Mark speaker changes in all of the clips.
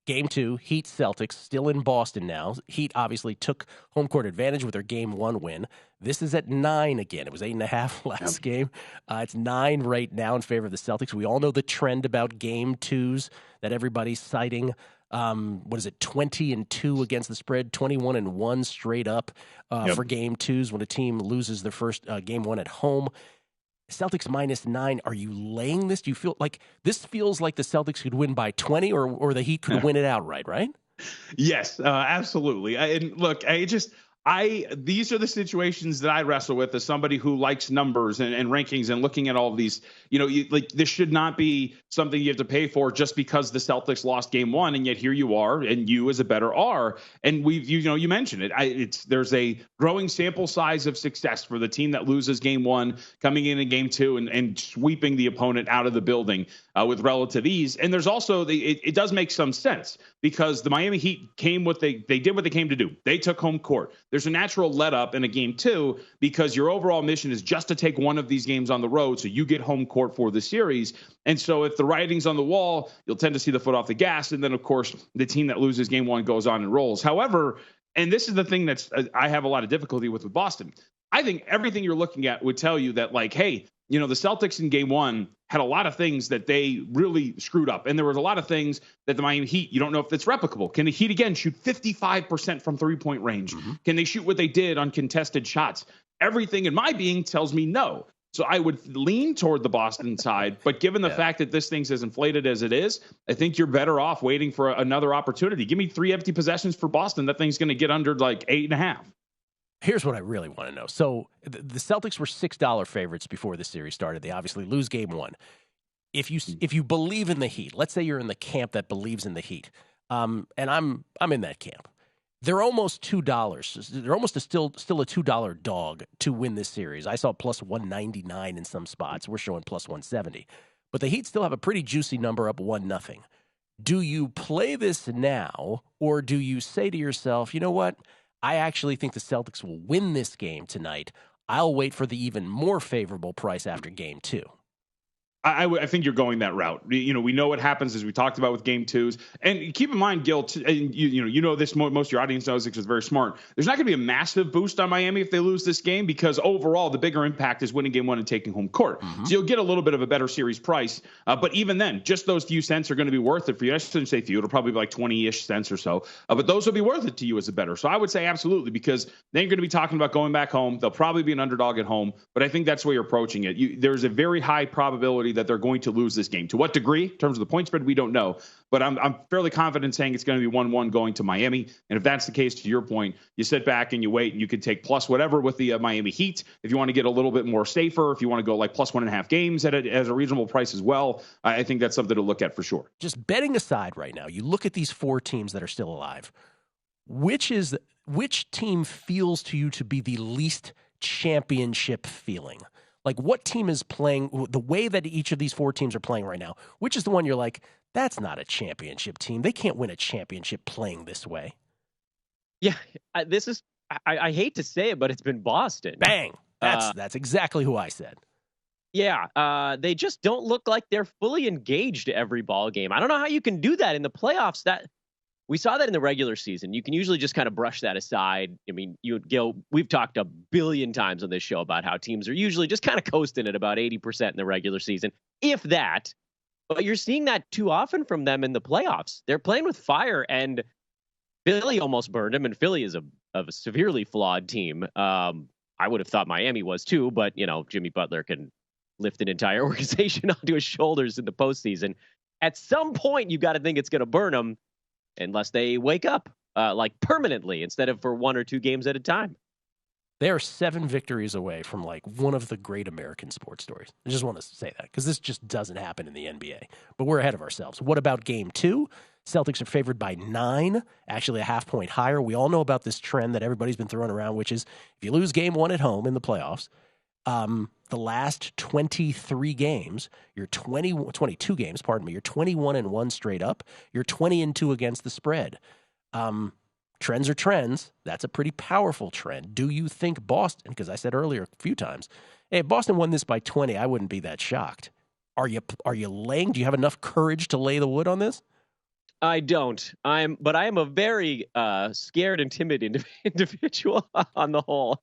Speaker 1: Game 2, Heat Celtics, still in Boston now. Heat obviously took home court advantage with their Game 1 win. This is at 9 again. It was 8.5 last game. It's 9 right now in favor of the Celtics. We all know the trend about Game 2s that everybody's citing. 20-2 against the spread, 21-1 straight up for Game 2s when a team loses their first Game 1 at home. Celtics -9. Are you laying this? Do you feel like this feels like the Celtics could win by 20 or the Heat could win it outright, right?
Speaker 2: Yes, absolutely. These are the situations that I wrestle with as somebody who likes numbers and rankings and looking at all of these. This should not be something you have to pay for just because the Celtics lost Game 1, and yet here you are, and you as a bettor are. And you mentioned it. There's a growing sample size of success for the team that loses Game 1, coming in Game 2 and sweeping the opponent out of the building with relative ease. And there's also it does make some sense because the Miami Heat did what they came to do. They took home court. There's a natural let up in a Game 2 because your overall mission is just to take one of these games on the road so you get home court for the series. And so if the writing's on the wall, you'll tend to see the foot off the gas. And then, of course, the team that loses Game 1 goes on and rolls. However, and this is the thing I have a lot of difficulty with Boston. I think everything you're looking at would tell you that, hey, the Celtics in Game 1 had a lot of things that they really screwed up. And there was a lot of things that the Miami Heat, you don't know if it's replicable. Can the Heat, again, shoot 55% from three-point range? Mm-hmm. Can they shoot what they did on contested shots? Everything in my being tells me no. So I would lean toward the Boston side. But given the fact that this thing's as inflated as it is, I think you're better off waiting for another opportunity. Give me 3 empty possessions for Boston. That thing's going to get under 8.5.
Speaker 1: Here's what I really want to know. So the Celtics were $6 favorites before the series started. They obviously lose Game 1. If you believe in the Heat, let's say you're in the camp that believes in the Heat, and I'm in that camp. They're almost $2. They're almost still a $2 dog to win this series. I saw plus 199 in some spots. We're showing plus 170. But the Heat still have a pretty juicy number up 1-0. Do you play this now, or do you say to yourself, you know what? I actually think the Celtics will win this game tonight. I'll wait for the even more favorable price after Game 2.
Speaker 2: I think you're going that route. We know what happens as we talked about with Game 2s. And keep in mind, Gill, and you know this, most of your audience knows because it's very smart. There's not going to be a massive boost on Miami if they lose this game because overall the bigger impact is winning Game 1 and taking home court. Mm-hmm. So you'll get a little bit of a better series price. But even then, just those few cents are going to be worth it for you. I shouldn't say few. It'll probably be like 20-ish cents or so. But those will be worth it to you as a bettor. So I would say absolutely because then you're going to be talking about going back home. They'll probably be an underdog at home. But I think that's the way you're approaching it. There's a very high probability that they're going to lose this game. To what degree? In terms of the point spread, we don't know. But I'm fairly confident saying it's going to be 1-1 going to Miami. And if that's the case, to your point, you sit back and you wait and you can take plus whatever with the Miami Heat. If you want to get a little bit more safer, if you want to go like plus 1.5 games as a reasonable price as well, I think that's something to look at for sure.
Speaker 1: Just betting aside right now, you look at these 4 teams that are still alive. Which team feels to you to be the least championship feeling? Like, what team is playing the way that each of these 4 teams are playing right now? Which is the one you're like, that's not a championship team. They can't win a championship playing this way.
Speaker 3: Yeah, I hate to say it, but it's been Boston.
Speaker 1: Bang. That's exactly who I said.
Speaker 3: Yeah, they just don't look like they're fully engaged every ball game. I don't know how you can do that in the playoffs. We saw that in the regular season. You can usually just kind of brush that aside. I mean, Gil, we've talked a billion times on this show about how teams are usually just kind of coasting at about 80% in the regular season, if that. But you're seeing that too often from them in the playoffs. They're playing with fire, and Philly almost burned them, and Philly is a severely flawed team. I would have thought Miami was too, but, Jimmy Butler can lift an entire organization onto his shoulders in the postseason. At some point, you got to think it's going to burn them. Unless they wake up permanently instead of for 1 or 2 games at a time.
Speaker 1: They are 7 victories away from one of the great American sports stories. I just want to say that because this just doesn't happen in the NBA. But we're ahead of ourselves. What about Game 2? Celtics are favored by 9, actually a half point higher. We all know about this trend that everybody's been throwing around, which is if you lose Game 1 at home in the playoffs, the last 23 games, you're 22 games, you're 21-1 straight up. You're 20-2 against the spread. Trends are trends. That's a pretty powerful trend. Do you think Boston, because I said earlier a few times, hey, if Boston won this by 20, I wouldn't be that shocked. Are you laying? Do you have enough courage to lay the wood on this?
Speaker 3: I don't. But I am a very scared and timid individual on the whole.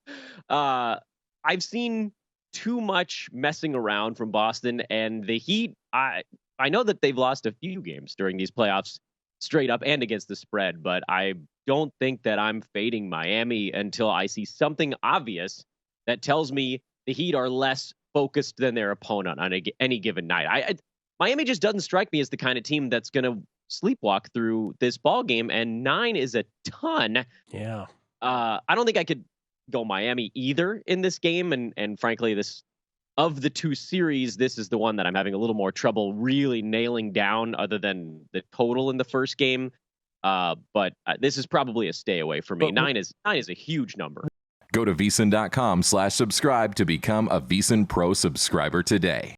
Speaker 3: I've seen too much messing around from Boston, and the Heat. I know that they've lost a few games during these playoffs, straight up and against the spread, but I don't think that I'm fading Miami until I see something obvious that tells me the Heat are less focused than their opponent on any given night. Miami just doesn't strike me as the kind of team that's going to sleepwalk through this ball game, and 9 is a ton.
Speaker 1: Yeah.
Speaker 3: I don't think I could go Miami either in this game, and frankly, this of the two series, this is the one that I'm having a little more trouble really nailing down, other than the total in the first game. But this is probably a stay away for me. Nine is a huge number.
Speaker 4: Go to VSiN.com/subscribe to become a VSiN Pro subscriber today.